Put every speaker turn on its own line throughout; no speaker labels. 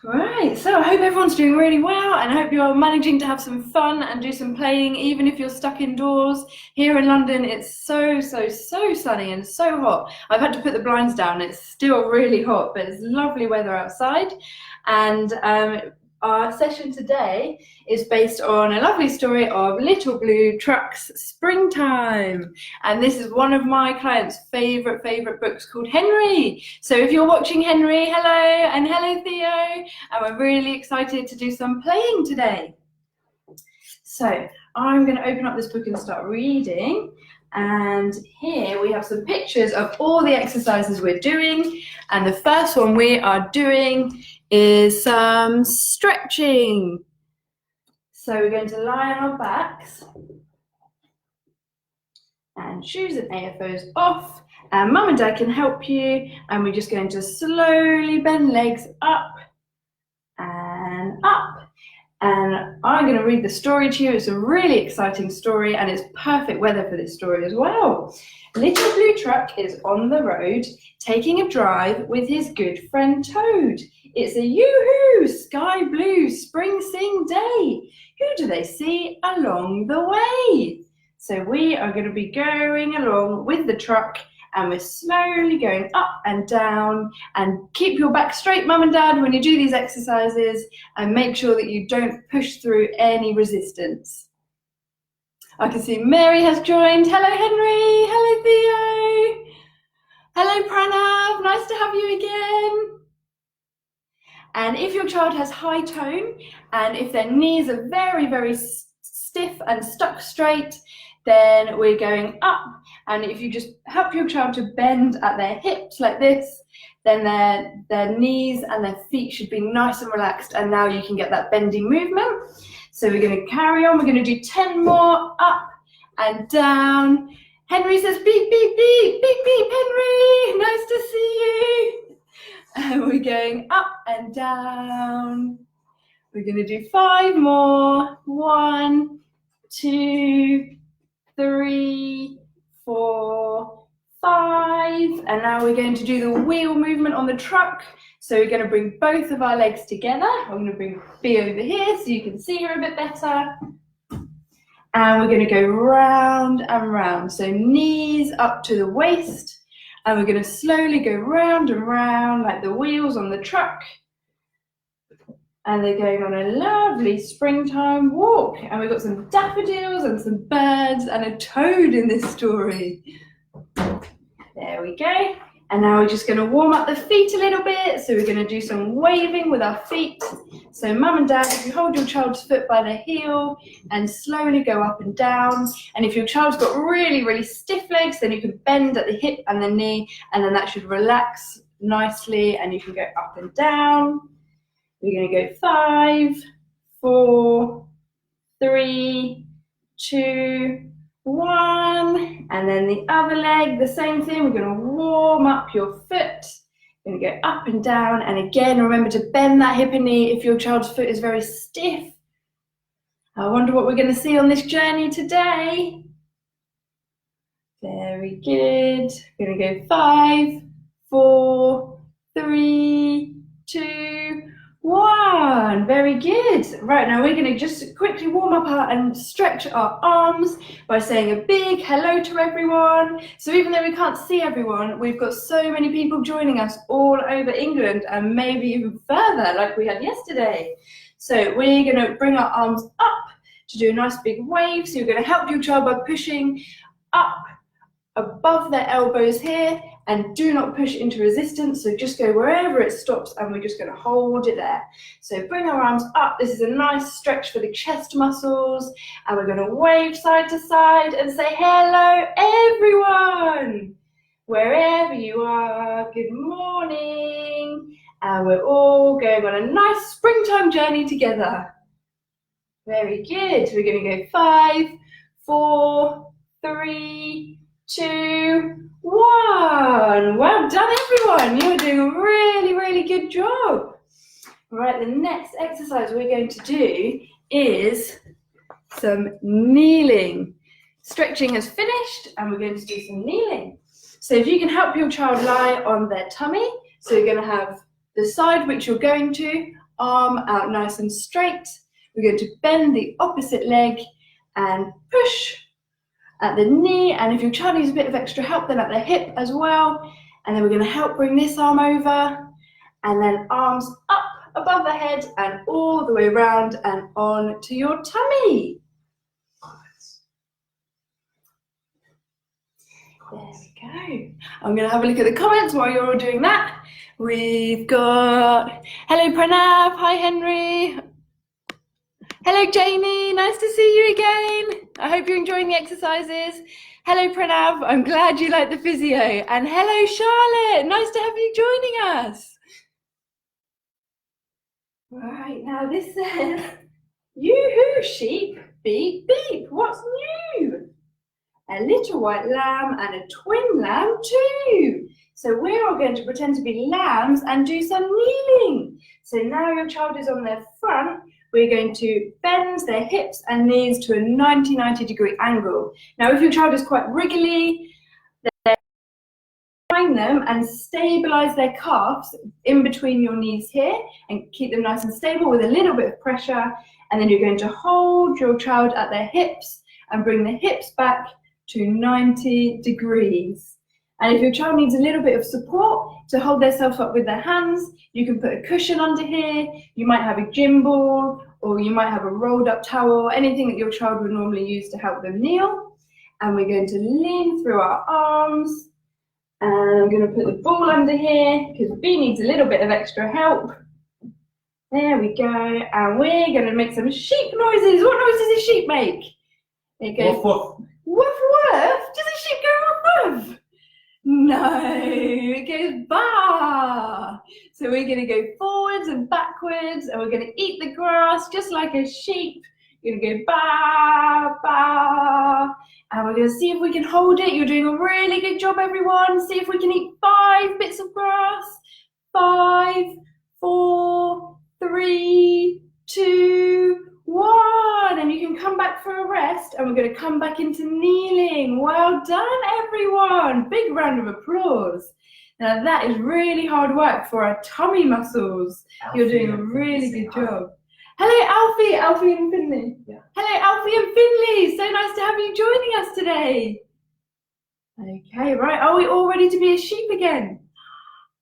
Right, so I hope everyone's doing really well, and I hope you're managing to have some fun and do some playing, even if you're stuck indoors. Here in London, it's so sunny and so hot. I've had to put the blinds down. It's still really hot, but it's lovely weather outside. And our session today is based on a lovely story of Little Blue Truck's Springtime. And this is one of my clients' favorite books, called Henry. So if you're watching Henry, hello, and hello Theo. And we're really excited to do some playing today. So I'm going to open up this book and start reading. And here we have some pictures of all the exercises we're doing. And the first one we are doing is some stretching. So we're going to lie on our backs and shoes and AFOs off, and Mum and Dad can help you, and we're just going to slowly bend legs up and up. And I'm going to read the story to you. It's a really exciting story, and it's perfect weather for this story as well. Little Blue Truck is on the road taking a drive with his good friend Toad. It's a yoo-hoo, sky blue, spring sing day. Who do they see along the way? So we are going to be going along with the truck, and we're slowly going up and down. And keep your back straight, Mum and Dad, when you do these exercises, and make sure that you don't push through any resistance. I can see Mary has joined. Hello, Henry. Hello, Theo. Hello, Pranav. Nice to have you again. And if your child has high tone, and if their knees are very stiff and stuck straight, then we're going up. And if you just help your child to bend at their hips like this, then their knees and their feet should be nice and relaxed. And now you can get that bending movement. So we're going to carry on. We're going to do 10 more, up and down. Henry says, beep, beep, beep, beep, beep, Henry. Nice to see you. And we're going up and down. We're going to do 5 more. 1, 2, 3, 4, 5. And now we're going to do the wheel movement on the truck. So we're going to bring both of our legs together. I'm going to bring B over here so you can see her a bit better. And we're going to go round and round. So knees up to the waist. And we're going to slowly go round and round like the wheels on the truck. And they're going on a lovely springtime walk. And we've got some daffodils and some birds and a toad in this story. There we go. And now we're just going to warm up the feet a little bit. So we're going to do some waving with our feet. So Mum and Dad, if you hold your child's foot by the heel and slowly go up and down. And if your child's got really stiff legs, then you can bend at the hip and the knee, and then that should relax nicely, and you can go up and down. We're going to go 5, 4, 3, 2, 1, and then the other leg, the same thing. We're going to warm up your foot. We're going to go up and down, and again, remember to bend that hip and knee if your child's foot is very stiff. I wonder what we're going to see on this journey today. Very good. We're going to go 5, 4, 3, 2, 1. Very good. Right, now we're going to just quickly warm up and stretch our arms by saying a big hello to everyone. So even though we can't see everyone, we've got so many people joining us all over England, and maybe even further like we had yesterday. So we're going to bring our arms up to do a nice big wave. So you're going to help your child by pushing up above their elbows here, and do not push into resistance. So just go wherever it stops, and we're just going to hold it there. So bring our arms up. This is a nice stretch for the chest muscles, and we're going to wave side to side and say hello everyone, wherever you are. Good morning. And we're all going on a nice springtime journey together. Very good. We're going to go 5, 4, 3, 2, 1. Well done, everyone. You're doing a really good job. Right, the next exercise we're going to do is some kneeling. Stretching has finished, and we're going to do some kneeling. So if you can help your child lie on their tummy, so you're going to have the side which you're going to, arm out nice and straight. We're going to bend the opposite leg and push at the knee, and if your child needs a bit of extra help, then at the hip as well. And then we're going to help bring this arm over, and then arms up above the head and all the way around and on to your tummy. There we go. I'm going to have a look at the comments while you're all doing that. We've got, hello Pranav, hi Henry. Hello Jamie, nice to see you again. I hope you're enjoying the exercises. Hello Pranav, I'm glad you like the physio. And hello Charlotte, nice to have you joining us. Right, now this says, yoo-hoo sheep, beep beep, what's new? A little white lamb and a twin lamb too. So we're all going to pretend to be lambs and do some kneeling. So now your child is on their front. We're going to bend their hips and knees to a 90 degree angle. Now if your child is quite wriggly, then find them and stabilize their calves in between your knees here and keep them nice and stable with a little bit of pressure. And then you're going to hold your child at their hips and bring the hips back to 90 degrees. And if your child needs a little bit of support to hold themselves up with their hands, you can put a cushion under here, you might have a gym ball, or you might have a rolled up towel, anything that your child would normally use to help them kneel. And we're going to lean through our arms. And I'm going to put the ball under here, because B needs a little bit of extra help. There we go. And we're going to make some sheep noises. What noise does a sheep make? It goes, woof, woof. Woof, woof? Does a sheep go woof, woof? No, it goes ba. So we're going to go forwards and backwards, and we're going to eat the grass just like a sheep. You're going to go ba, ba, and we're going to see if we can hold it. You're doing a really good job, everyone. See if we can eat 5 bits of grass. 5, 4, 3, 2, 1, and you can come back for a rest, and we're going to come back into kneeling. Well done, everyone. Big round of applause. Now that is really hard work for our tummy muscles. Alfie, you're doing a really good job. Hello Alfie and Finley. Yeah. Hello Alfie and Finley, so nice to have you joining us today. Okay, right, are we all ready to be a sheep again?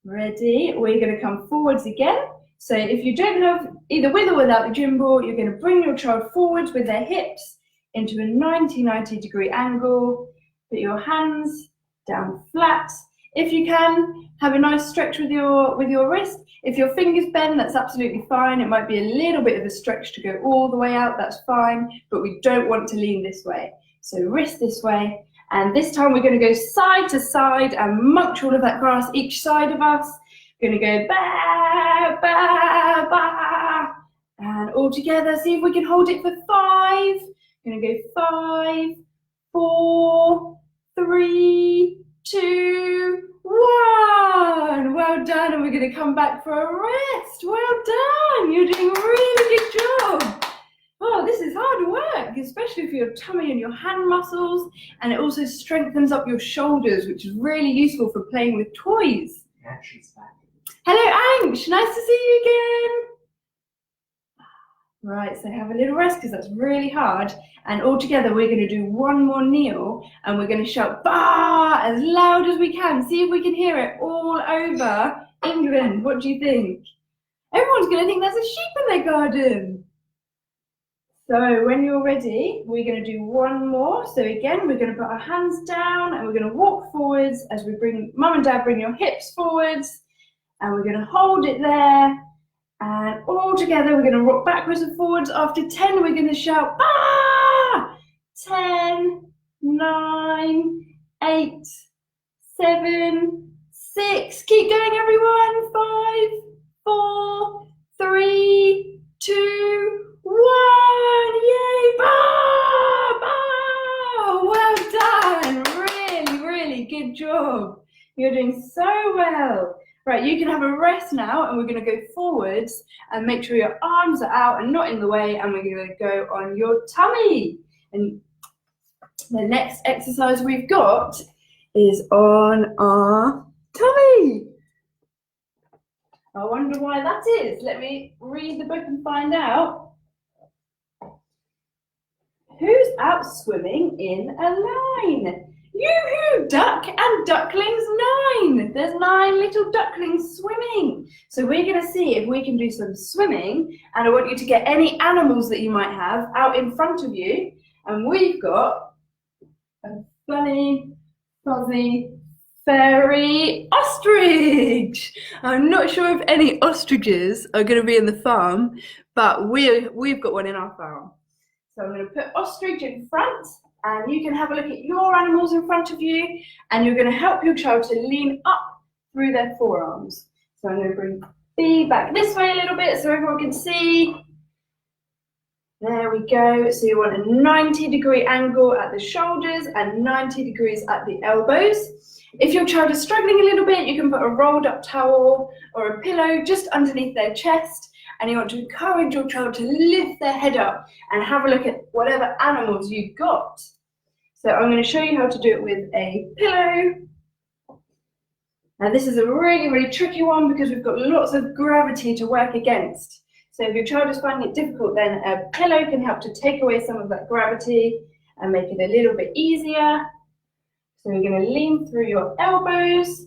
Ready, we're going to come forwards again. So if you don't have, either with or without the gym ball, you're going to bring your child forwards with their hips into a 90 degree angle. Put your hands down flat. If you can, have a nice stretch with your wrist. If your fingers bend, that's absolutely fine. It might be a little bit of a stretch to go all the way out, that's fine, but we don't want to lean this way. So wrist this way, and this time we're going to go side to side and munch all of that grass each side of us. We're going to go ba, ba, ba, and all together, see if we can hold it for 5. We're going to go 5, 4, 3, 2, 1. Well done, and we're going to come back for a rest. Well done, you're doing a really good job. Oh, this is hard work, especially for your tummy and your hand muscles, and it also strengthens up your shoulders, which is really useful for playing with toys.
Yeah, she's back.
Hello Ansh, nice to see you again. Right, so have a little rest because that's really hard. And all together we're going to do one more kneel, and we're going to shout "Bah!" as loud as we can. See if we can hear it all over England. What do you think? Everyone's going to think there's a sheep in their garden. So when you're ready, we're going to do one more. So again, we're going to put our hands down and we're going to walk forwards as we bring, Mum and Dad, bring your hips forwards, and we're going to hold it there. And all together, we're going to rock backwards and forwards. After 10, we're going to shout, "Ah!" 10, 9, 8, 7, 6. Keep going, everyone. 5, 4, 3, 2, 1. Yay! Bah! Bah! Well done. Really, really good job. You're doing so well. Right, you can have a rest now, and we're going to go forwards and make sure your arms are out and not in the way, and we're going to go on your tummy. And the next exercise we've got is on our tummy. I wonder why that is. Let me read the book and find out. Who's out swimming in a line? Yoo-hoo, duck and ducklings 9. There's 9 little ducklings swimming. So we're going to see if we can do some swimming, and I want you to get any animals that you might have out in front of you. And we've got a funny, fuzzy, fairy ostrich. I'm not sure if any ostriches are going to be in the farm, but we've got one in our farm. So I'm going to put ostrich in front, and you can have a look at your animals in front of you, and you're going to help your child to lean up through their forearms. So I'm going to bring B back this way a little bit so everyone can see. There we go. So you want a 90-degree angle at the shoulders and 90 degrees at the elbows. If your child is struggling a little bit, you can put a rolled up towel or a pillow just underneath their chest, and you want to encourage your child to lift their head up and have a look at whatever animals you've got. So I'm going to show you how to do it with a pillow. Now this is a really, really tricky one because we've got lots of gravity to work against. So if your child is finding it difficult, then a pillow can help to take away some of that gravity and make it a little bit easier. So you're going to lean through your elbows.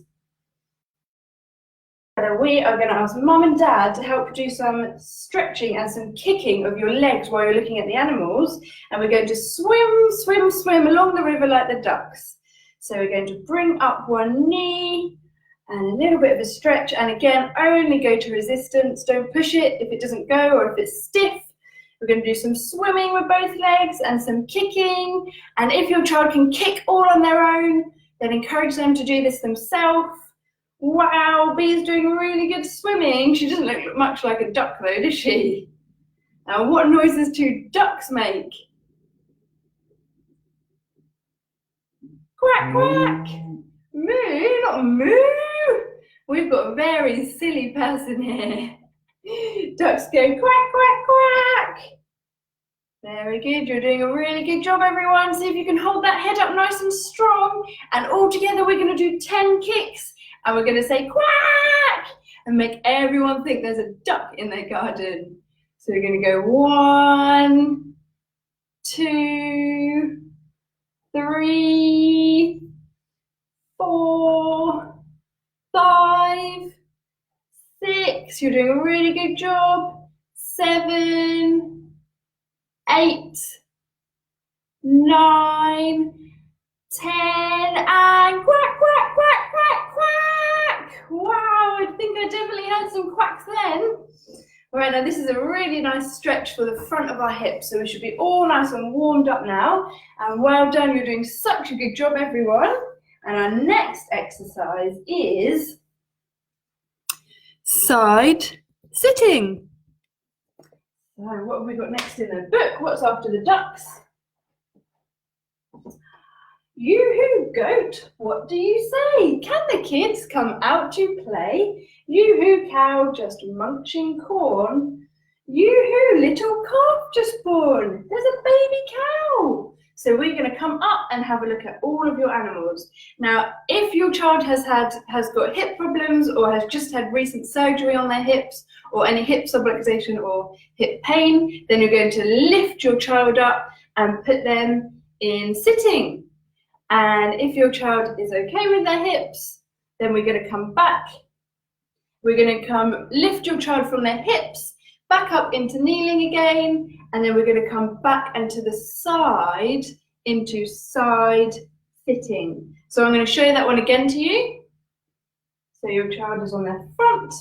And we are going to ask Mum and Dad to help do some stretching and some kicking of your legs while you're looking at the animals. And we're going to swim, swim, swim along the river like the ducks. So we're going to bring up one knee and a little bit of a stretch. And again, only go to resistance. Don't push it if it doesn't go or if it's stiff. We're going to do some swimming with both legs and some kicking. And if your child can kick all on their own, then encourage them to do this themselves. Wow, Bee's doing really good swimming. She doesn't look much like a duck though, does she? Now, what noises do ducks make? Quack, quack. Moo, not moo. We've got a very silly person here. Ducks go quack, quack, quack. Very good. You're doing a really good job, everyone. See if you can hold that head up nice and strong. And all together, we're going to do 10 kicks. And we're going to say quack and make everyone think there's a duck in their garden. So we're going to go 1, 2, 3, 4, 5, 6. You're doing a really good job. 7, 8, 9, 10, and quack, quack, quack, quack, quack. Wow, I think I definitely had some quacks then. All right, now this is a really nice stretch for the front of our hips, so we should be all nice and warmed up now. And well done, you're doing such a good job, everyone. And our next exercise is side sitting. So what have we got next in the book? What's after the ducks? Yoo-hoo, goat, what do you say? Can the kids come out to play? Yoo-hoo, cow, just munching corn. Yoo-hoo, little calf just born. There's a baby cow. So we're going to come up and have a look at all of your animals. Now, if your child has got hip problems or has just had recent surgery on their hips or any hip subluxation or hip pain, then you're going to lift your child up and put them in sitting. And if your child is okay with their hips, then we're going to come back. We're going to lift your child from their hips, back up into kneeling again, and then we're going to come back and to the side into side sitting. So I'm going to show that one again to you. So your child is on their front.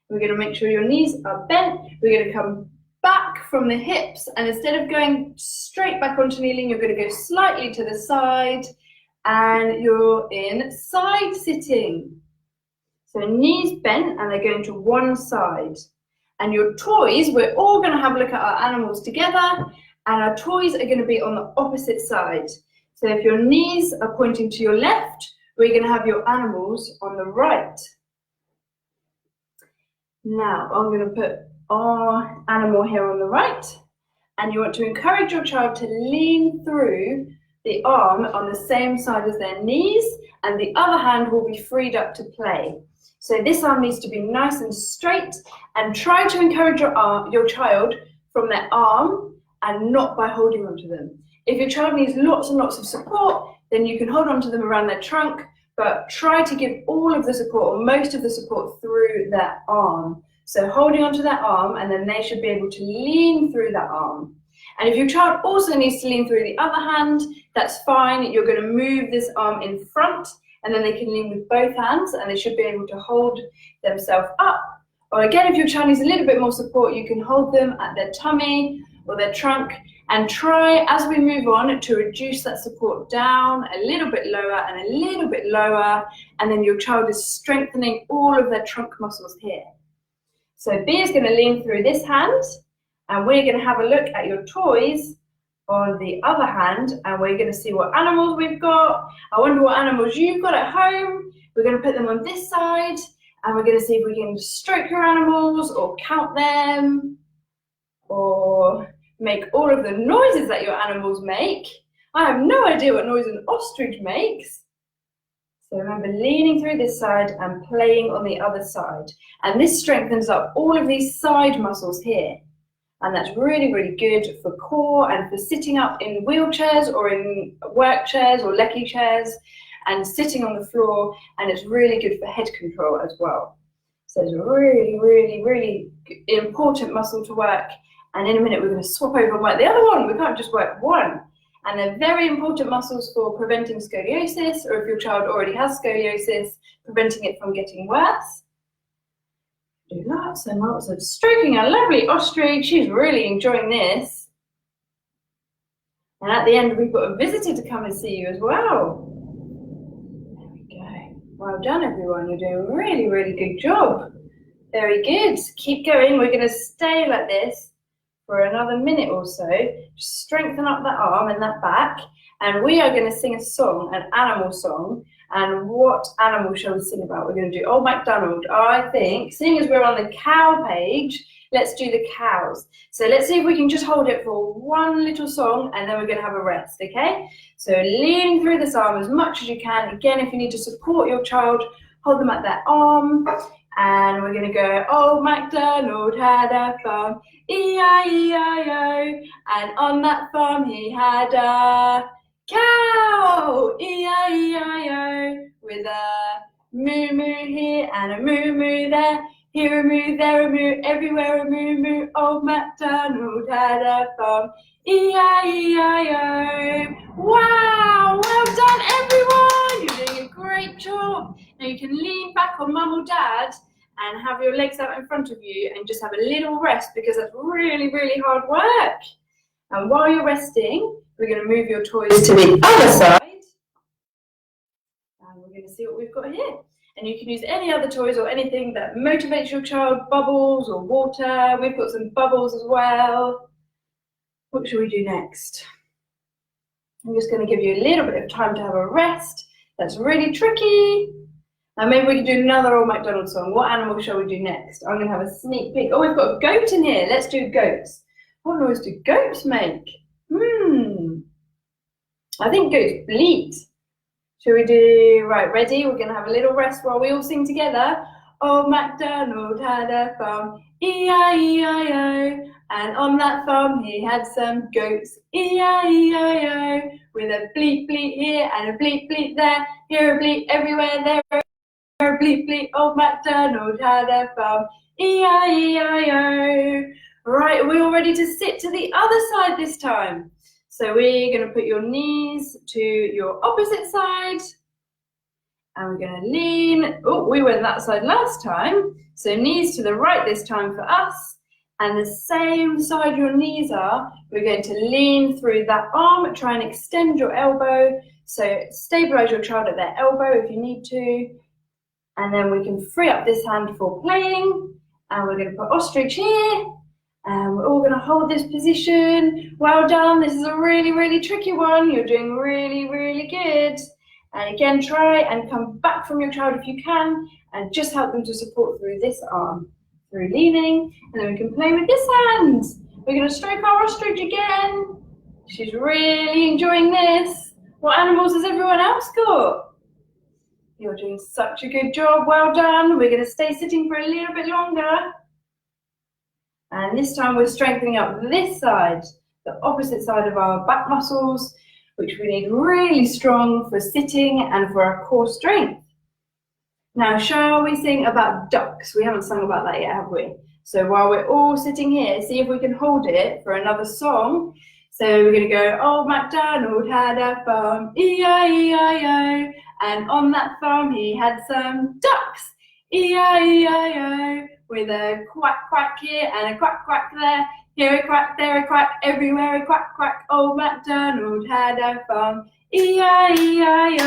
We're going to make sure your knees are bent. We're going to come back from the hips, and instead of going straight back onto kneeling, you're going to go slightly to the side. And you're in side sitting. So knees bent and they're going to one side. And your toys, we're all going to have a look at our animals together, and our toys are going to be on the opposite side. So if your knees are pointing to your left, we're going to have your animals on the right. Now I'm going to put our animal here on the right, and you want to encourage your child to lean through the arm on the same side as their knees, and the other hand will be freed up to play. So this arm needs to be nice and straight, and try to encourage your child from their arm and not by holding onto them. If your child needs lots and lots of support, then you can hold onto them around their trunk, but try to give all of the support or most of the support through their arm. So holding onto their arm, and then they should be able to lean through that arm. And if your child also needs to lean through the other hand, that's fine. You're going to move this arm in front, and then they can lean with both hands, and they should be able to hold themselves up. Or again, if your child needs a little bit more support, you can hold them at their tummy or their trunk, and try, as we move on, to reduce that support down a little bit lower and a little bit lower, and then your child is strengthening all of their trunk muscles here. So B is going to lean through this hand, and we're going to have a look at your toys on the other hand, and we're going to see what animals we've got. I wonder what animals you've got at home. We're going to put them on this side, and we're going to see if we can stroke your animals or count them or make all of the noises that your animals make. I have no idea what noise an ostrich makes. So remember, leaning through this side and playing on the other side. And this strengthens up all of these side muscles here. And that's really, really good for core and for sitting up in wheelchairs or in work chairs or lecky chairs and sitting on the floor. And it's really good for head control as well. So it's a really, really, really important muscle to work. And in a minute, we're going to swap over and work the other one. We can't just work one. And they're very important muscles for preventing scoliosis, or if your child already has scoliosis, preventing it from getting worse. Do lots and lots of stroking our lovely ostrich. She's really enjoying this. And at the end, we've got a visitor to come and see you as well. There we go. Well done, everyone. You're doing a really, really good job. Very good. Keep going. We're going to stay like this for another minute or so. Just strengthen up that arm and that back, and we are going to sing a song, an animal song. And what animal shall we sing about? We're going to do Old Macdonald. I think, seeing as we're on the cow page, let's do the cows. So let's see if we can just hold it for one little song, and then we're going to have a rest, okay? So leaning through this arm as much as you can. Again, if you need to support your child, hold them at their arm. And we're going to go, Old Macdonald had a farm, E-I-E-I-O, and on that farm he had a cow, E-I-E-I-O, with a moo-moo here and a moo-moo there, here a moo, there a moo, everywhere a moo-moo. Old Macdonald had a farm, E-I-E-I-O. Wow, well done everyone, you're doing a great job. Now you can lean back on mum or dad and have your legs out in front of you and just have a little rest, because that's really, really hard work. And while you're resting, we're going to move your toys to the other side. And we're going to see what we've got here. And you can use any other toys or anything that motivates your child, bubbles or water. We've got some bubbles as well. What shall we do next? I'm just going to give you a little bit of time to have a rest. That's really tricky. And maybe we can do another Old Macdonald song. What animal shall we do next? I'm going to have a sneak peek. Oh, we've got a goat in here. Let's do goats. What noise do goats make? I think goats bleat. Shall we do, right, ready? We're going to have a little rest while we all sing together. Old Macdonald had a farm, E-I-E-I-O, and on that farm he had some goats, E-I-E-I-O, with a bleat bleat here and a bleat bleat there, here a bleat everywhere, there a bleat bleat. Old Macdonald had a farm, E-I-E-I-O. Right, are we all ready to sit to the other side this time? So we're going to put your knees to your opposite side. And we're going to lean. Oh, we went that side last time. So knees to the right this time for us. And the same side your knees are, we're going to lean through that arm. Try and extend your elbow. So stabilize your child at their elbow if you need to. And then we can free up this hand for playing. And we're going to put ostrich here. And we're all going to hold this position. Well done. This is a really, really tricky one. You're doing really, really good. And again, try and come back from your child if you can, and just help them to support through this arm, through leaning. And then we can play with this hand. We're going to stroke our ostrich again. She's really enjoying this. What animals has everyone else got? You're doing such a good job. Well done. We're going to stay sitting for a little bit longer. And this time we're strengthening up this side, the opposite side of our back muscles, which we need really strong for sitting and for our core strength. Now, shall we sing about ducks? We haven't sung about that yet, have we? So while we're all sitting here, see if we can hold it for another song. So we're going to go, old Macdonald had a farm, E-I-E-I-O, and on that farm he had some ducks, E-I-E-I-O, with a quack quack here and a quack quack there, here a quack, there a quack, everywhere a quack quack, old Macdonald had a farm, E-I-E-I-O.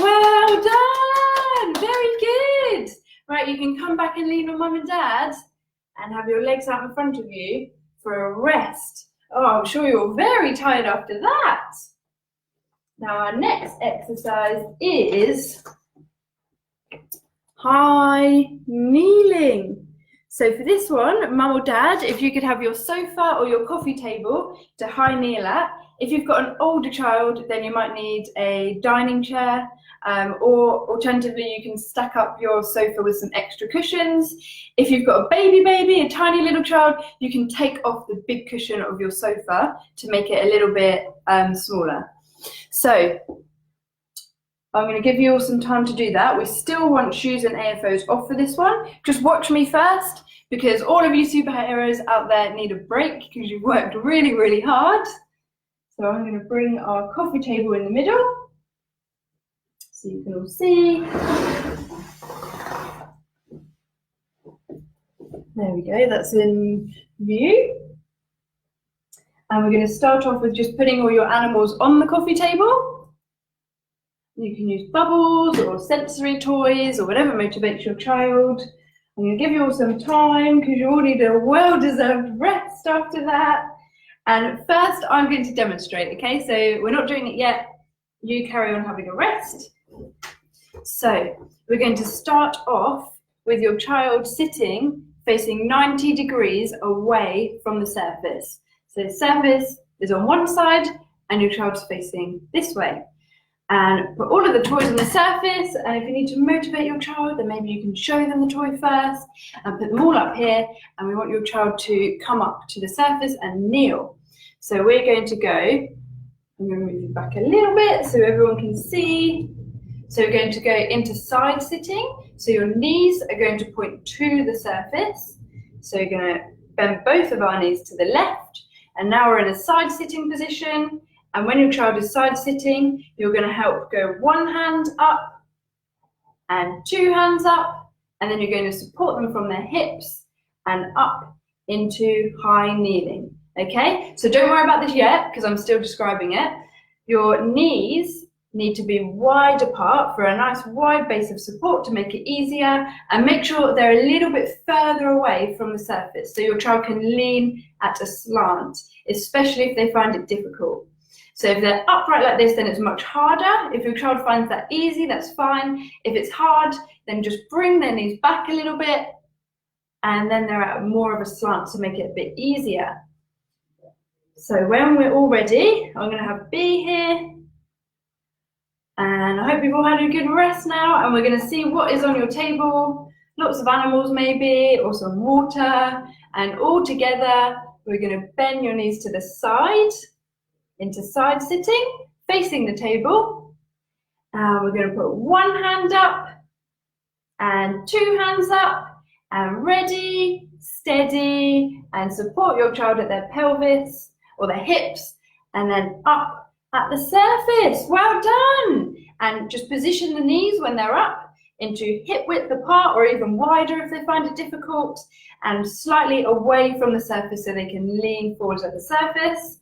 Well done, very good. Right, you can come back and lean on mum and dad and have your legs out in front of you for a rest. Oh, I'm sure you're very tired after that. Now our next exercise is high kneeling. So for this one, mum or dad, if you could have your sofa or your coffee table to high kneel at. If you've got an older child, then you might need a dining chair, or alternatively, you can stack up your sofa with some extra cushions. If you've got a baby, a tiny little child, you can take off the big cushion of your sofa to make it a little bit smaller. So I'm going to give you all some time to do that. We still want shoes and AFOs off for this one. Just watch me first, because all of you superheroes out there need a break because you've worked really, really hard. So I'm going to bring our coffee table in the middle so you can all see. There we go, that's in view. And we're going to start off with just putting all your animals on the coffee table. You can use bubbles or sensory toys or whatever motivates your child. I'm going to give you all some time because you all need a well-deserved rest after that. And first, I'm going to demonstrate, okay? So we're not doing it yet. You carry on having a rest. So we're going to start off with your child sitting facing 90 degrees away from the surface. So the surface is on one side and your child's facing this way. And put all of the toys on the surface, and if you need to motivate your child, then maybe you can show them the toy first and put them all up here, and we want your child to come up to the surface and kneel. So we're going to go, I'm going to move you back a little bit so everyone can see. So we're going to go into side sitting, so your knees are going to point to the surface. So you're going to bend both of our knees to the left, and now we're in a side sitting position. And when your child is side sitting, you're going to help go one hand up and two hands up, and then you're going to support them from their hips and up into high kneeling. Okay, so don't worry about this yet because I'm still describing it. Your knees need to be wide apart for a nice wide base of support to make it easier, and make sure they're a little bit further away from the surface so your child can lean at a slant, especially if they find it difficult. So if they're upright like this, then it's much harder. If your child finds that easy, that's fine. If it's hard, then just bring their knees back a little bit, and then they're at more of a slant to make it a bit easier. So when we're all ready, I'm going to have B here. And I hope you've all had a good rest now, and we're going to see what is on your table. Lots of animals maybe, or some water. And all together, we're going to bend your knees to the side, into side sitting, facing the table. We're going to put one hand up and two hands up, and ready, steady, and support your child at their pelvis or their hips, and then up at the surface. Well done. And just position the knees when they're up into hip width apart, or even wider if they find it difficult, and slightly away from the surface so they can lean forwards at the surface.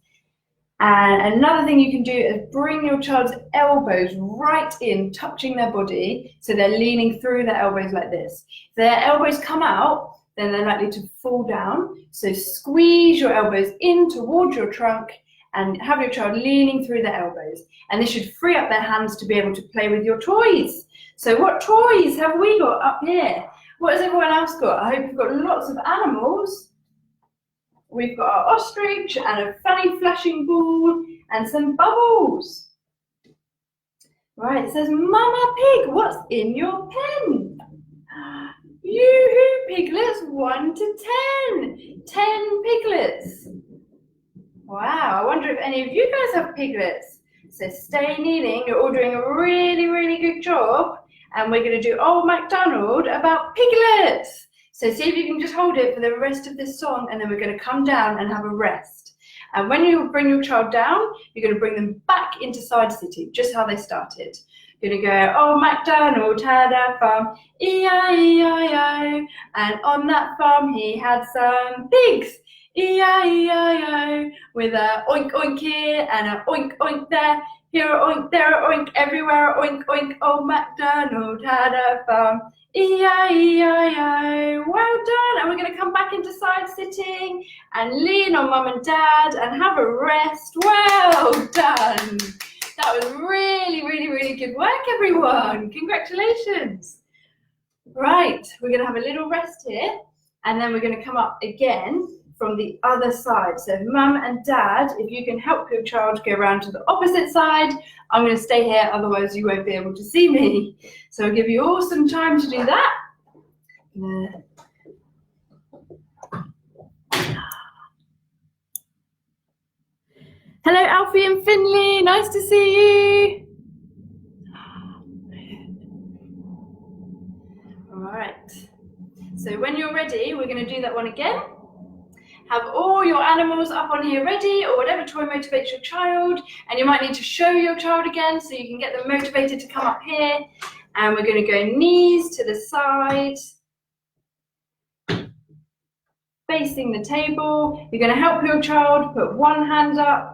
And another thing you can do is bring your child's elbows right in, touching their body, so they're leaning through their elbows like this. If their elbows come out, then they're likely to fall down. So squeeze your elbows in towards your trunk and have your child leaning through their elbows. And this should free up their hands to be able to play with your toys. So what toys have we got up here? What has everyone else got? I hope you've got lots of animals. We've got our ostrich and a funny flashing ball and some bubbles. Right, it says, Mama Pig, what's in your pen? Yoo-hoo, piglets, 1 to 10. 10 piglets. Wow, I wonder if any of you guys have piglets. So stay kneeling, you're all doing a really, really good job. And we're going to do Old Macdonald about piglets. So see if you can just hold it for the rest of this song, and then we're going to come down and have a rest. And when you bring your child down, you're going to bring them back into side sitting, just how they started. You're going to go, oh, Macdonald had a farm, E-I-E-I-O. And on that farm he had some pigs, E-I-E-I-O. With a oink oink here and a oink oink there. Here a oink, there a oink, everywhere a oink oink. Old Macdonald had a farm, E-I-E-I-O. Well done. And we're going to come back into side sitting and lean on Mum and Dad and have a rest. Well done. That was really, really, really good work, everyone. Congratulations. Right, we're going to have a little rest here, and then we're going to come up again from the other side. So Mum and Dad, if you can help your child go around to the opposite side, I'm going to stay here, otherwise you won't be able to see me. So I'll give you all some time to do that. Hello, Alfie and Finley, nice to see you. All right, so when you're ready, we're going to do that one again. Have all your animals up on here ready, or whatever toy motivates your child, and you might need to show your child again so you can get them motivated to come up here. And we're going to go knees to the side, facing the table. You're going to help your child put one hand up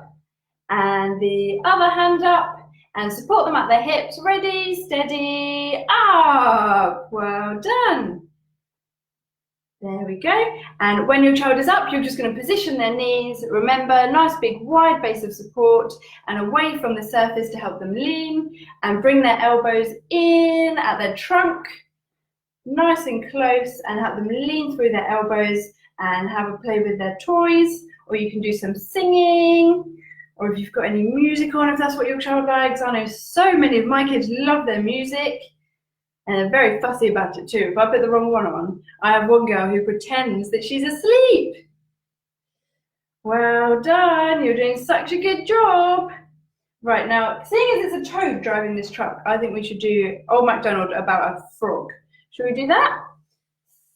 and the other hand up, and support them at their hips. Ready, steady, up. Well done. There we go. And when your child is up, you're just going to position their knees. Remember, nice big wide base of support and away from the surface to help them lean, and bring their elbows in at their trunk, nice and close, and help them lean through their elbows and have a play with their toys. Or you can do some singing, or if you've got any music on, if that's what your child likes. I know so many of my kids love their music, and they're very fussy about it too. If I put the wrong one on, I have one girl who pretends that she's asleep. Well done, you're doing such a good job. Right, now, seeing as it's a toad driving this truck, I think we should do Old Macdonald about a frog. Should we do that?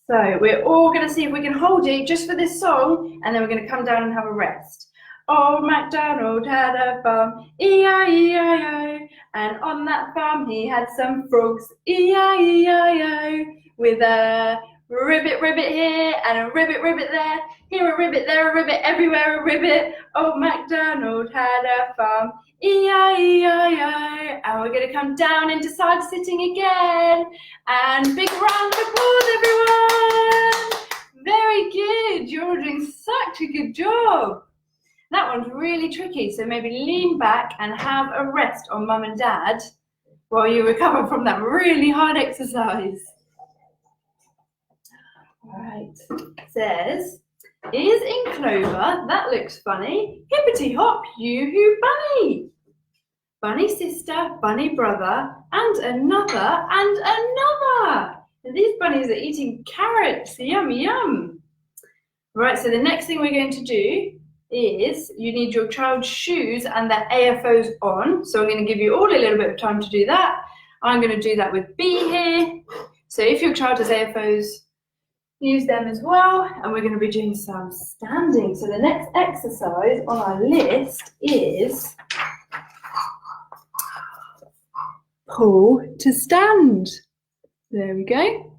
So we're all going to see if we can hold it just for this song, and then we're going to come down and have a rest. Old Macdonald had a farm, E-I-E-I-O, and on that farm he had some frogs, E-I-E-I-O, with a ribbit ribbit here and a ribbit ribbit there, here a ribbit, there a ribbit, everywhere a ribbit. Old Macdonald had a farm, E-I-E-I-O. And we're going to come down into side sitting again, and big round of applause, everyone. Very good, you're doing such a good job. That one's really tricky, so maybe lean back and have a rest on Mum and Dad while you recover from that really hard exercise. All right, it says, is in clover, that looks funny, hippity hop, yoo-hoo bunny. Bunny sister, bunny brother, and another, and another. And these bunnies are eating carrots, yum, yum. Right, so the next thing we're going to do is you need your child's shoes and their AFOs on. So I'm going to give you all a little bit of time to do that. I'm going to do that with B here. So if your child has AFOs, use them as well. And we're going to be doing some standing. So the next exercise on our list is pull to stand. There we go.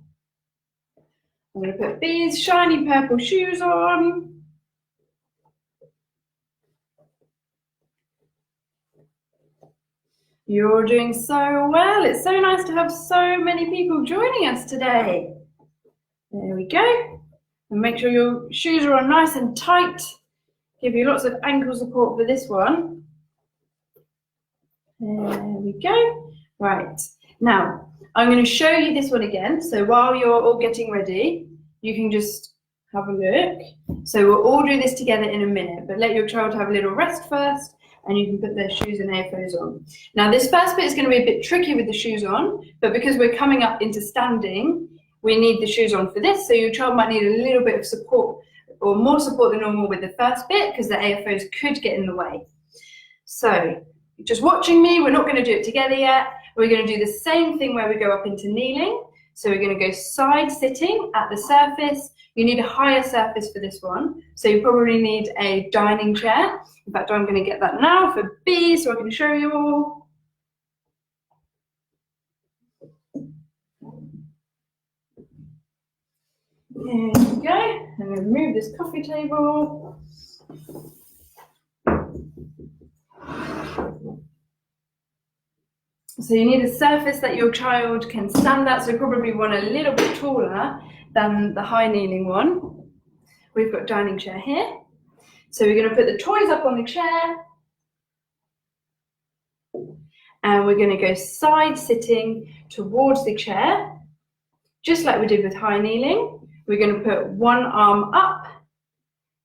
I'm going to put B's shiny purple shoes on. You're doing so well. It's so nice to have so many people joining us today. There we go. And make sure your shoes are on nice and tight. Give you lots of ankle support for this one. There we go. Right. Now, I'm going to show you this one again. So while you're all getting ready, you can just have a look. So we'll all do this together in a minute, but let your child have a little rest first, and you can put their shoes and AFOs on. Now this first bit is going to be a bit tricky with the shoes on, but because we're coming up into standing, we need the shoes on for this, so your child might need a little bit of support, or more support than normal with the first bit, because the AFOs could get in the way. So just watching me, we're not going to do it together yet. We're going to do the same thing where we go up into kneeling. So we're going to go side sitting at the surface. You need a higher surface for this one, so you probably need a dining chair. In fact, I'm going to get that now for B so I can show you all. There we go. I'm going to move this coffee table. So you need a surface that your child can stand at, so you probably want a little bit taller than the high kneeling one. We've got dining chair here. So we're going to put the toys up on the chair. And we're going to go side sitting towards the chair, just like we did with high kneeling. We're going to put one arm up,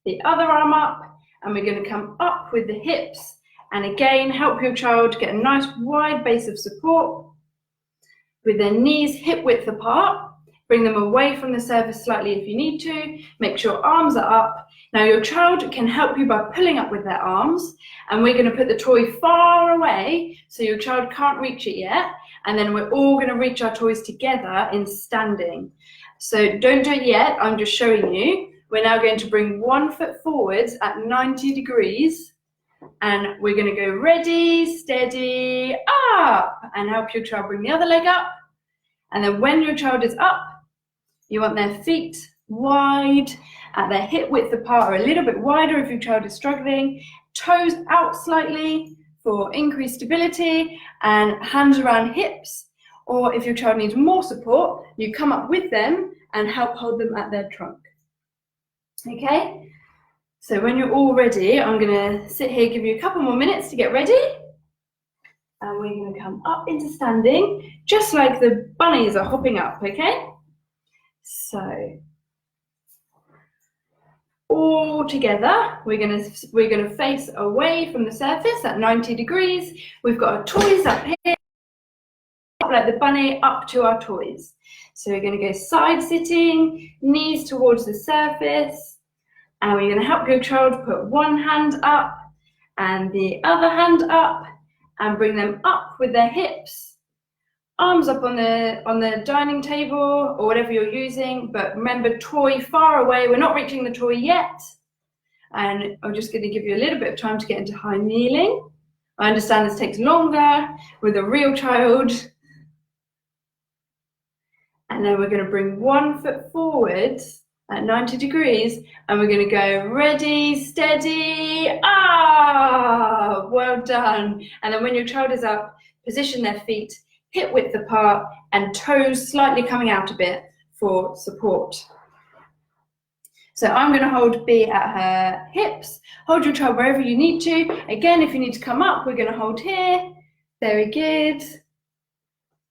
the other arm up, and we're going to come up with the hips. And again, help your child get a nice wide base of support with their knees hip width apart. Bring them away from the surface slightly if you need to. Make sure arms are up. Now your child can help you by pulling up with their arms, and we're going to put the toy far away so your child can't reach it yet, and then we're all going to reach our toys together in standing. So don't do it yet, I'm just showing you. We're now going to bring 1 foot forwards at 90 degrees, and we're going to go ready, steady, up, and help your child bring the other leg up. And then when your child is up, you want their feet wide, at their hip width apart, or a little bit wider if your child is struggling, toes out slightly for increased stability, and hands around hips. Or if your child needs more support, you come up with them and help hold them at their trunk. Okay? So when you're all ready, I'm going to sit here, give you a couple more minutes to get ready. And we're going to come up into standing, just like the bunnies are hopping up, okay? So, all together, we're going to face away from the surface at 90 degrees. We've got our toys up here, like the bunny, up to our toys. So we're going to go side sitting, knees towards the surface, and we're going to help your child put one hand up and the other hand up, and bring them up with their hips, arms up on the dining table or whatever you're using, but remember, toy far away. We're not reaching the toy yet. And I'm just going to give you a little bit of time to get into high kneeling. I understand this takes longer with a real child. And then we're going to bring 1 foot forward at 90 degrees, and we're going to go ready, steady, well done. And then when your child is up, position their feet hip width apart and toes slightly coming out a bit for support. So I'm going to hold B at her hips. Hold your child wherever you need to. Again, if you need to come up, we're going to hold here. Very good.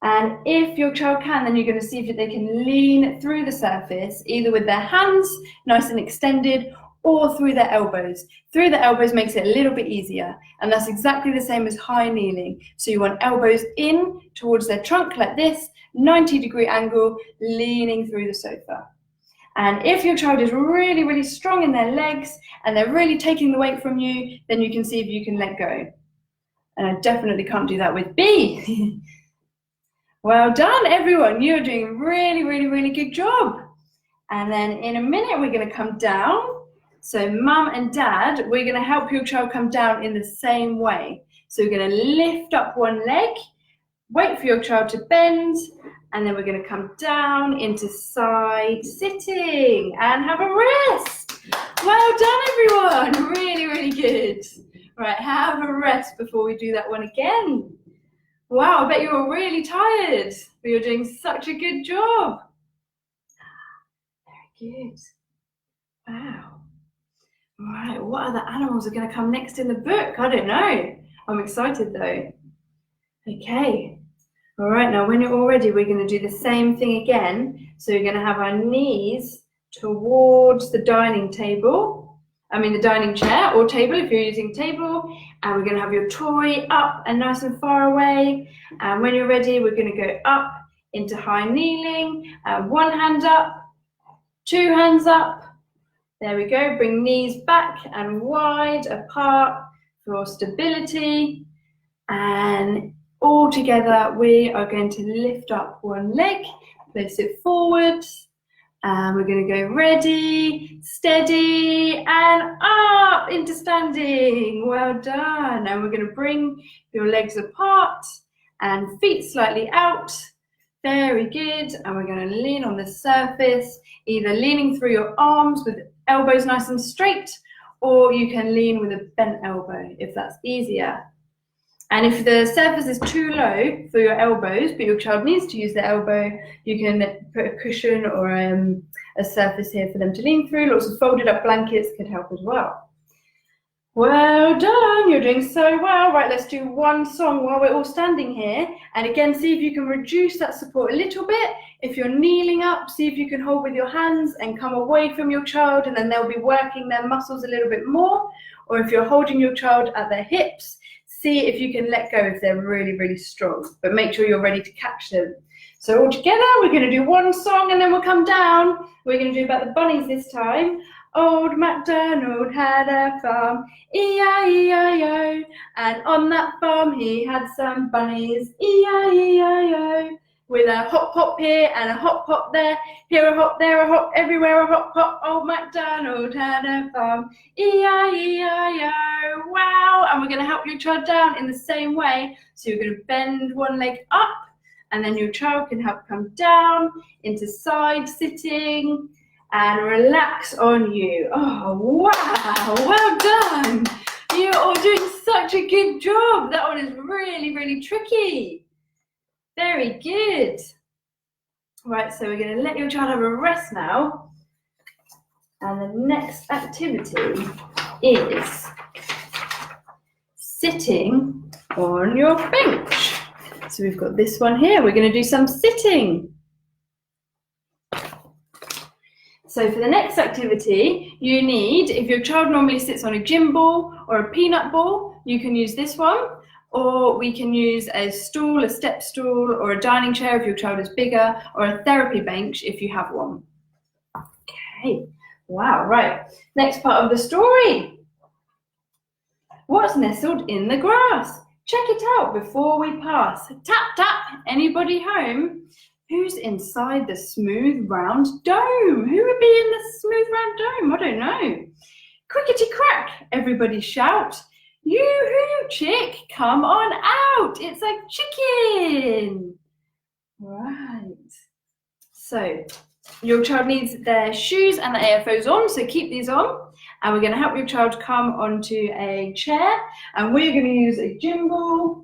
And if your child can, then you're going to see if they can lean through the surface, either with their hands nice and extended, or through their elbows. Through the elbows makes it a little bit easier, and that's exactly the same as high kneeling. So you want elbows in towards their trunk like this, 90-degree angle, leaning through the sofa. And if your child is really, really strong in their legs and they're really taking the weight from you, then you can see if you can let go. And I definitely can't do that with B. Well done, everyone. You're doing a really, really, really good job. And then in a minute, we're going to come down. So mum and dad, we're going to help your child come down in the same way. So we're going to lift up one leg, wait for your child to bend, and then we're going to come down into side sitting and have a rest. Well done, everyone. Really, really good. Right, have a rest before we do that one again. Wow, I bet you're really tired, but you're doing such a good job. Very good. Wow. All right, what other animals are going to come next in the book? I don't know. I'm excited though. Okay. All right, now when you're all ready, we're going to do the same thing again. So we're going to have our knees towards the dining table, the dining chair or table if you're using table, and we're going to have your toy up and nice and far away. And when you're ready, we're going to go up into high kneeling, one hand up, two hands up. There we go. Bring knees back and wide apart for stability. And all together, we are going to lift up one leg, place it forward, and we're going to go ready, steady, and up into standing. Well done. And we're going to bring your legs apart and feet slightly out. Very good. And we're going to lean on the surface, either leaning through your arms with elbows nice and straight, or you can lean with a bent elbow if that's easier. And if the surface is too low for your elbows, but your child needs to use their elbow, you can put a cushion or a surface here for them to lean through. Lots of folded up blankets could help as well. Well done, you're doing so well. Right, let's do one song while we're all standing here. And again, see if you can reduce that support a little bit. If you're kneeling up, see if you can hold with your hands and come away from your child, and then they'll be working their muscles a little bit more. Or if you're holding your child at their hips, see if you can let go if they're really, really strong, but make sure you're ready to catch them. So all together, we're going to do one song and then we'll come down. We're going to do about the bunnies this time. Old Macdonald had a farm, E-I-E-I-O, and on that farm he had some bunnies, E-I-E-I-O. With a hop hop here and a hop hop there, here a hop, there a hop, everywhere a hop hop. Old Macdonald had a farm, E-I-E-I-O, wow. And we're going to help your child down in the same way. So you're going to bend one leg up, and then your child can help come down into side sitting and relax on you. Oh, wow, well done. You're all doing such a good job. That one is really, really tricky. Very good. Right, so we're going to let your child have a rest now. And the next activity is sitting on your bench. So we've got this one here. We're going to do some sitting. So for the next activity, you need, if your child normally sits on a gym ball or a peanut ball, you can use this one. Or we can use a stool, a step stool, or a dining chair if your child is bigger, or a therapy bench if you have one. Okay, wow, right. Next part of the story. What's nestled in the grass? Check it out before we pass. Tap, tap, anybody home? Who's inside the smooth round dome? Who would be in the smooth round dome? I don't know. Crickety crack, everybody shout. Yoo-hoo, chick, come on out. It's a chicken. Right. So your child needs their shoes and the AFOs on, so keep these on. And we're going to help your child come onto a chair. And we're going to use a gym ball.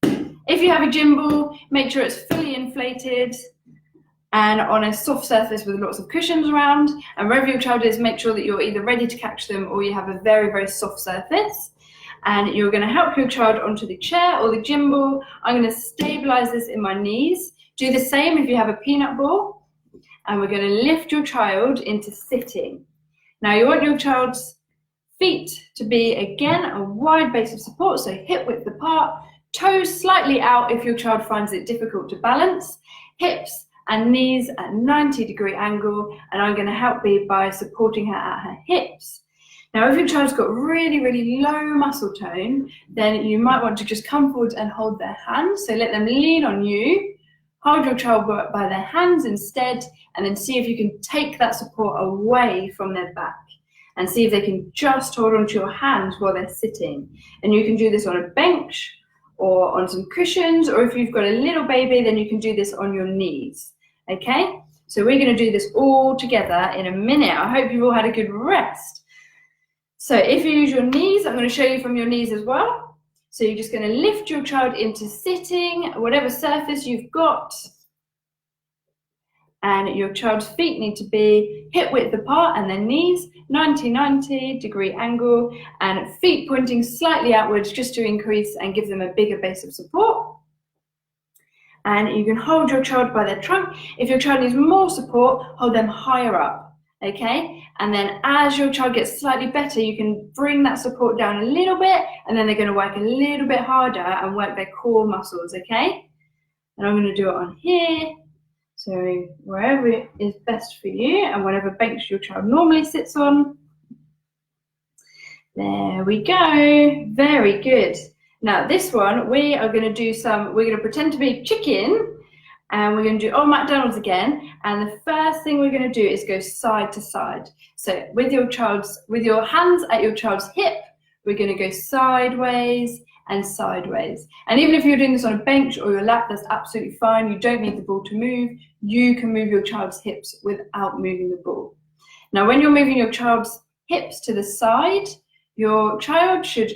If you have a gym ball, make sure it's fully inflated and on a soft surface with lots of cushions around. And wherever your child is, make sure that you're either ready to catch them or you have a very, very soft surface. And you're going to help your child onto the chair or the gym ball. I'm going to stabilize this in my knees. Do the same if you have a peanut ball. And we're going to lift your child into sitting. Now you want your child's feet to be, again, a wide base of support, so hip width apart, toes slightly out if your child finds it difficult to balance, hips and knees at 90-degree angle, and I'm going to help by supporting her at her hips. Now, if your child's got really, really low muscle tone, then you might want to just come forward and hold their hands. So let them lean on you, hold your child by their hands instead, and then see if you can take that support away from their back and see if they can just hold onto your hands while they're sitting. And you can do this on a bench or on some cushions, or if you've got a little baby, then you can do this on your knees, okay? So we're going to do this all together in a minute. I hope you've all had a good rest. So if you use your knees, I'm going to show you from your knees as well. So you're just going to lift your child into sitting, whatever surface you've got. And your child's feet need to be hip width apart and their knees 90-degree angle, and feet pointing slightly outwards just to increase and give them a bigger base of support. And you can hold your child by their trunk. If your child needs more support, hold them higher up okay? And then as your child gets slightly better, you can bring that support down a little bit, and then they're going to work a little bit harder and work their core muscles, okay? And I'm going to do it on here, so wherever is best for you, and whatever bench your child normally sits on. There we go, very good. Now this one, we are going to do we're going to pretend to be chicken, and we're going to do old Macdonald's again, and the first thing we're going to do is go side to side. So with your hands at your child's hip, we're going to go sideways and sideways. And even if you're doing this on a bench or your lap, that's absolutely fine. You don't need the ball to move. You can move your child's hips without moving the ball. Now when you're moving your child's hips to the side, your child should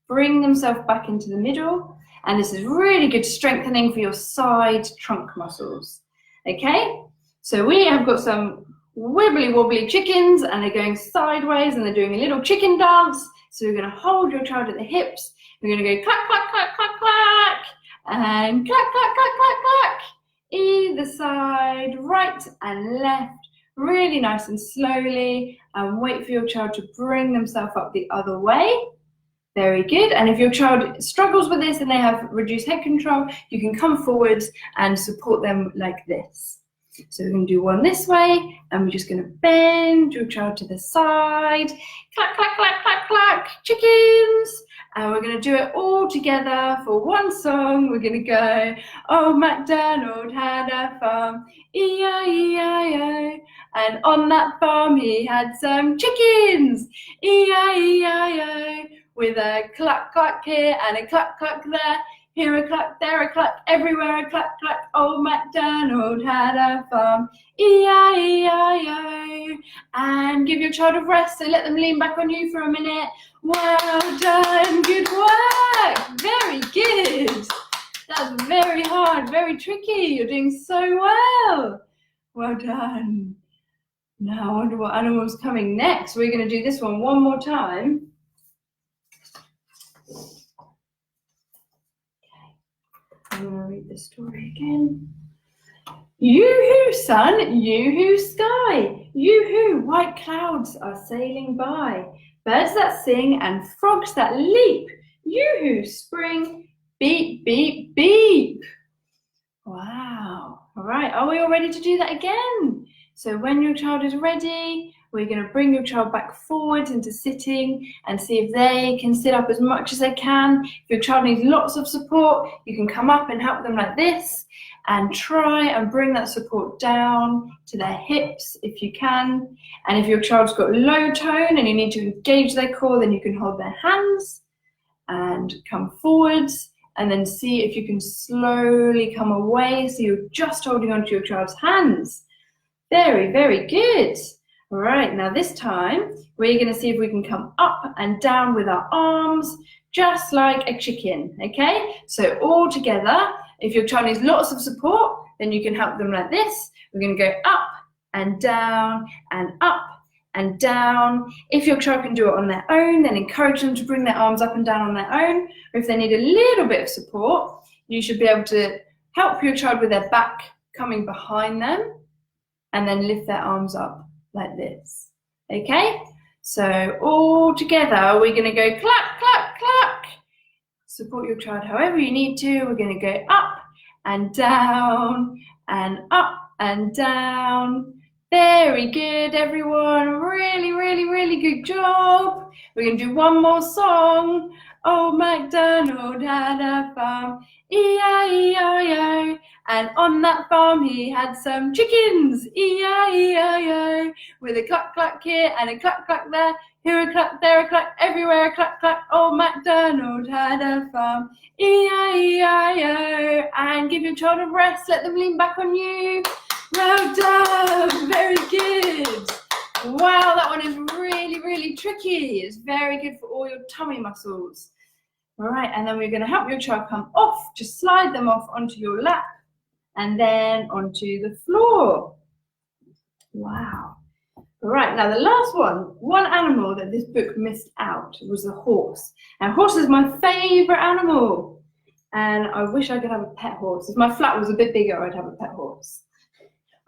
bring themselves back into the middle, and this is really good strengthening for your side trunk muscles, okay? So we have got some wibbly wobbly chickens, and they're going sideways, and they're doing a little chicken dance. So we're going to hold your child at the hips. We're going to go clack, clack, clack, clack, clack, and clack, clack, clack, clack, clack. Either side, right and left, really nice and slowly, and wait for your child to bring themselves up the other way. Very good. And if your child struggles with this and they have reduced head control, you can come forwards and support them like this. So we're going to do one this way, and we're just going to bend your child to the side. Clack, clack, clack, clack, clack, chickens. And we're going to do it all together for one song. We're going to go, oh, Macdonald had a farm, E-I-E-I-O. And on that farm he had some chickens, E-I-E-I-O. With a cluck, cluck here and a cluck, cluck there. Here a cluck, there a cluck, everywhere a cluck, cluck. Old Macdonald had a farm, E-I-E-I-O. And give your child a rest, so let them lean back on you for a minute. Well done, good work, very good. That's very hard, very tricky. You're doing so well. Well done. Now I wonder what animal's coming next. We're going to do this one more time. I'm going to read the story again. Yoo-hoo, sun, yoo-hoo, sky. Yoo-hoo, white clouds are sailing by. Birds that sing and frogs that leap. Yoo-hoo, spring, beep, beep, beep. Wow. All right, are we all ready to do that again? So when your child is ready, we're going to bring your child back forward into sitting and see if they can sit up as much as they can. If your child needs lots of support, you can come up and help them like this and try and bring that support down to their hips if you can. And if your child's got low tone and you need to engage their core, then you can hold their hands and come forwards, and then see if you can slowly come away so you're just holding onto your child's hands. Very, very good. All right, now this time we're going to see if we can come up and down with our arms, just like a chicken, okay? So all together, if your child needs lots of support, then you can help them like this. We're going to go up and down and up and down. If your child can do it on their own, then encourage them to bring their arms up and down on their own. Or if they need a little bit of support, you should be able to help your child with their back coming behind them and then lift their arms up like this, okay? So all together, we're gonna go clap, clap, clap. Support your child however you need to. We're gonna go up and down and up and down. Very good, everyone. Really, really, really good job. We're gonna do one more song. Old Macdonald had a farm, E-I-E-I-O. And on that farm he had some chickens, E-I-E-I-O. With a cluck cluck here and a cluck cluck there. Here a cluck, there a cluck, everywhere a cluck cluck. Old Macdonald had a farm, E-I-E-I-O. And give your child a rest, let them lean back on you. Well done, very good. Wow, that one is really, really tricky. It's very good for all your tummy muscles. All right, and then we're going to help your child come off. Just slide them off onto your lap and then onto the floor. Wow. All right, now the last one animal that this book missed out was the horse. And horse is my favorite animal. And I wish I could have a pet horse. If my flat was a bit bigger, I'd have a pet horse.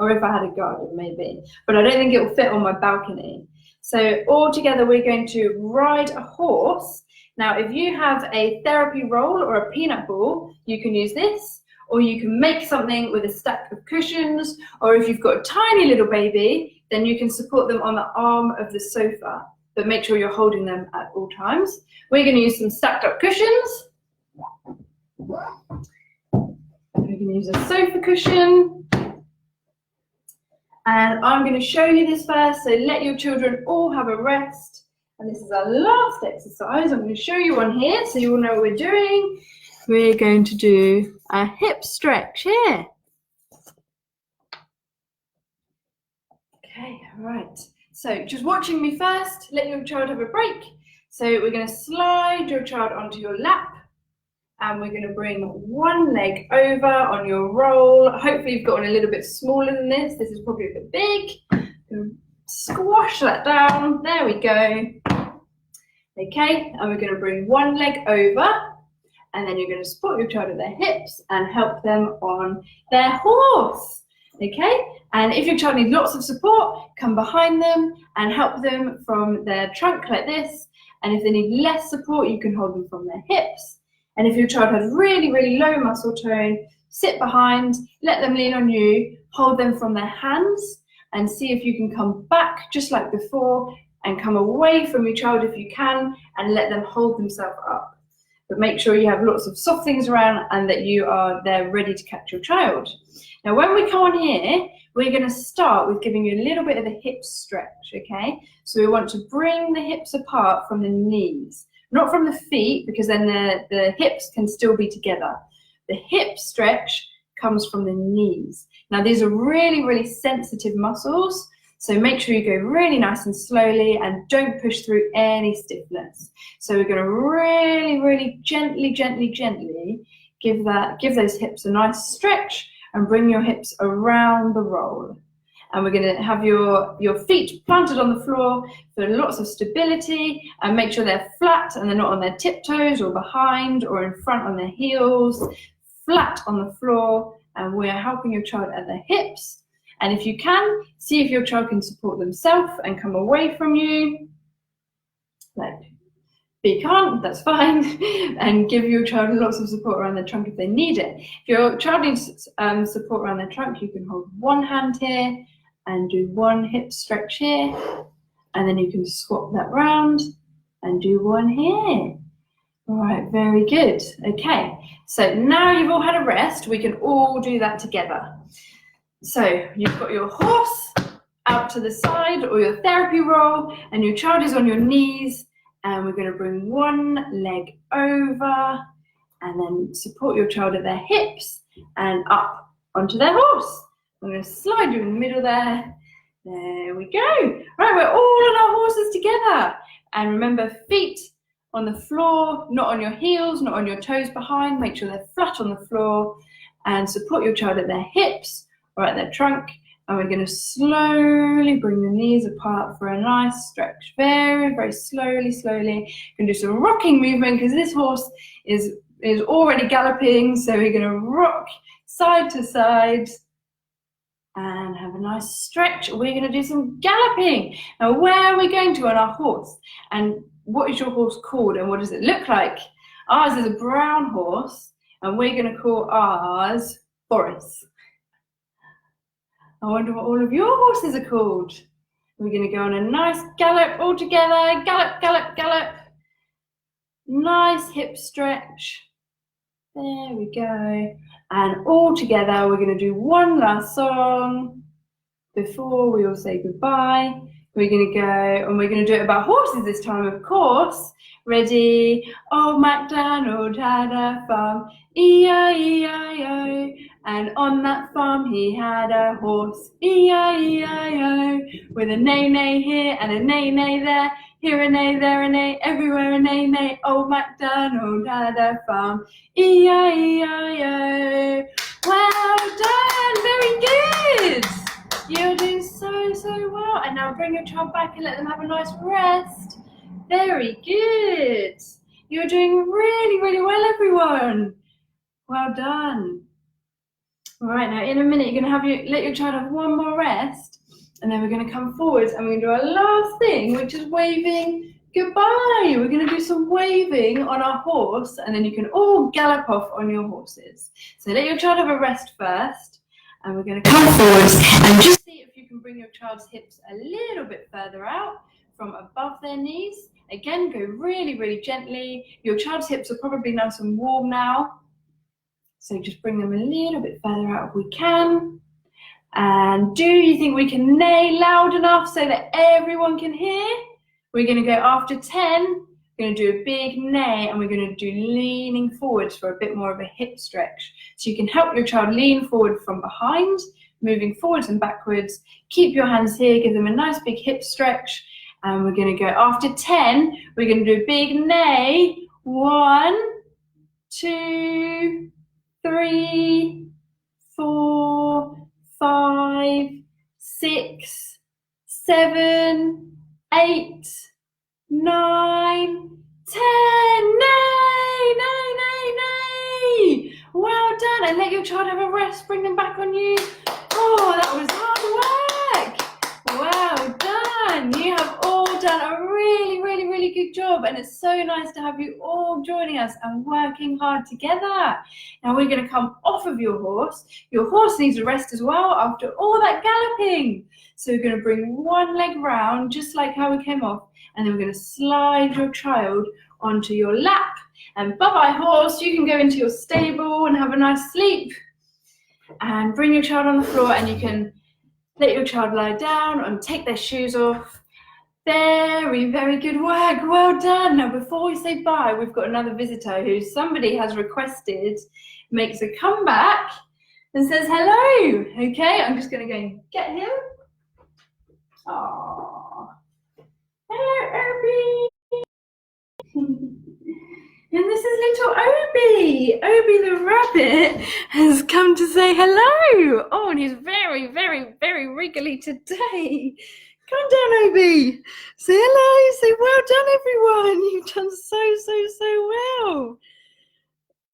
or if I had a garden, maybe. But I don't think it will fit on my balcony. So all together, we're going to ride a horse. Now, if you have a therapy roll or a peanut ball, you can use this, or you can make something with a stack of cushions, or if you've got a tiny little baby, then you can support them on the arm of the sofa, but make sure you're holding them at all times. We're going to use some stacked up cushions. We can use a sofa cushion. And I'm going to show you this first, so let your children all have a rest. And this is our last exercise. I'm going to show you one here so you all know what we're doing. We're going to do a hip stretch here. Okay, all right. So just watching me first, let your child have a break. So we're going to slide your child onto your lap. And we're going to bring one leg over on your roll. Hopefully you've got one a little bit smaller than this. This is probably a bit big. Squash that down. There we go. Okay, and we're going to bring one leg over. And then you're going to support your child at their hips and help them on their horse. Okay, and if your child needs lots of support, come behind them and help them from their trunk like this. And if they need less support, you can hold them from their hips. And if your child has really, really low muscle tone, sit behind, let them lean on you, hold them from their hands, and see if you can come back just like before and come away from your child if you can, and let them hold themselves up. But make sure you have lots of soft things around and that you are there ready to catch your child. Now, when we come on here, we're going to start with giving you a little bit of a hip stretch, okay? So we want to bring the hips apart from the knees. Not from the feet, because then the hips can still be together. The hip stretch comes from the knees. Now, these are really, really sensitive muscles, so make sure you go really nice and slowly and don't push through any stiffness. So we're going to really, really gently, gently, gently give those hips a nice stretch and bring your hips around the roll. And we're going to have your feet planted on the floor for lots of stability, and make sure they're flat and they're not on their tiptoes or behind or in front on their heels. Flat on the floor, and we're helping your child at their hips. And if you can, see if your child can support themselves and come away from you. Like, but you can't, that's fine. And give your child lots of support around their trunk if they need it. If your child needs support around their trunk, you can hold one hand here and do one hip stretch here, and then you can swap that round and do one here. All right, very good. Okay, so now you've all had a rest, we can all do that together. So you've got your horse out to the side or your therapy roll, and your child is on your knees, and we're going to bring one leg over and then support your child at their hips and up onto their horse. I'm going to slide you in the middle there. There we go. Right, we're all on our horses together. And remember, feet on the floor, not on your heels, not on your toes behind. Make sure they're flat on the floor, and support your child at their hips or at their trunk. And we're going to slowly bring the knees apart for a nice stretch. Very, very slowly, slowly. We're going to do some rocking movement because this horse is already galloping. So we're going to rock side to side and have a nice stretch. We're going to do some galloping. Now, where are we going to on our horse? And what is your horse called and what does it look like? Ours is a brown horse, and we're going to call ours Boris. I wonder what all of your horses are called. We're going to go on a nice gallop all together. Gallop, gallop, gallop. Nice hip stretch. There we go. And all together, we're going to do one last song before we all say goodbye. We're going to go, and we're going to do it about horses this time, of course. Ready? Oh, Macdonald had a farm, E-I-E-I-O. And on that farm he had a horse, E-I-E-I-O. With a neigh-neigh here and a neigh-neigh there. Here a neigh, there a neigh, everywhere a neigh, neigh. Old Macdonald had a farm, E-I-E-I-O. Well done, very good. You're doing so, so well. And now bring your child back and let them have a nice rest. Very good. You're doing really, really well, everyone. Well done. All right, now in a minute, you're going to let your child have one more rest, and then we're going to come forwards and we're going to do our last thing, which is waving goodbye. We're going to do some waving on our horse, and then you can all gallop off on your horses. So let your child have a rest first, and we're going to come forwards and just see if you can bring your child's hips a little bit further out from above their knees. Again, go really, really gently. Your child's hips are probably nice and warm now. So just bring them a little bit further out if we can. And do you think we can neigh loud enough so that everyone can hear? We're going to go after 10. We're going to do a big neigh, and we're going to do leaning forwards for a bit more of a hip stretch. So you can help your child lean forward from behind, moving forwards and backwards. Keep your hands here, give them a nice big hip stretch. And we're going to go after 10. We're going to do a big neigh. 1, 2, 3, 4, 5, 6, 7, 8, 9, 10. Neigh, neigh, neigh, neigh. Well done. And let your child have a rest. Bring them back on you. Oh, that was hard work. Well done. You have all done a really, really, really good job. And it's so nice to have you all joining us and working hard together. Now we're going to come off of your horse. Your horse needs a rest as well after all that galloping. So we're going to bring one leg round, just like how we came off. And then we're going to slide your child onto your lap. And bye-bye horse, you can go into your stable and have a nice sleep. And bring your child on the floor, and you can let your child lie down and take their shoes off. Very, very good work. Well done. Now, before we say bye, we've got another visitor who somebody has requested makes a comeback and says hello. Okay, I'm just going to go and get him. Aww. Hello, Obi. And this is little Obi. Obi the rabbit has come to say hello. Oh, and he's very, very, very wriggly today. Come down, Obi. Say hello. Say well done, everyone. You've done so well.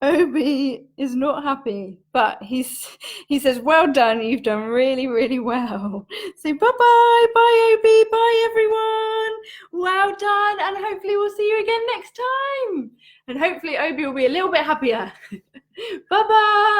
Obi is not happy, but he says, well done. You've done really, really well. Say bye-bye. Bye, Obi. Bye, everyone. Well done. And hopefully we'll see you again next time. And hopefully Obi will be a little bit happier. Bye-bye.